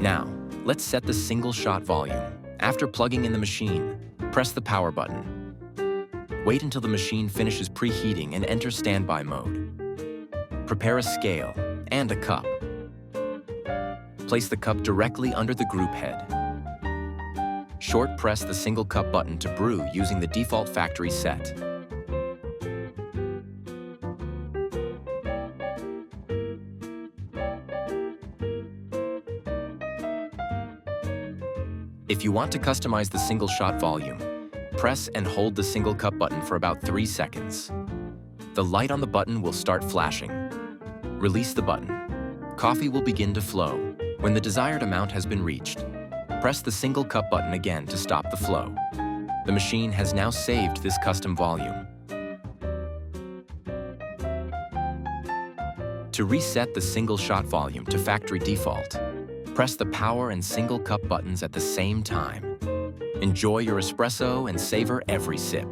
Now, let's set the single shot volume. After plugging in the machine, press the power button. Wait until the machine finishes preheating and enter standby mode. Prepare a scale and a cup. Place the cup directly under the group head. Short press the single cup button to brew using the default factory set. If you want to customize the single shot volume, press and hold the single cup button for about 3 seconds. The light on the button will start flashing. Release the button. Coffee will begin to flow. When the desired amount has been reached, press the single cup button again to stop the flow. The machine has now saved this custom volume. To reset the single shot volume to factory default, press the power and single cup buttons at the same time. Enjoy your espresso and savor every sip.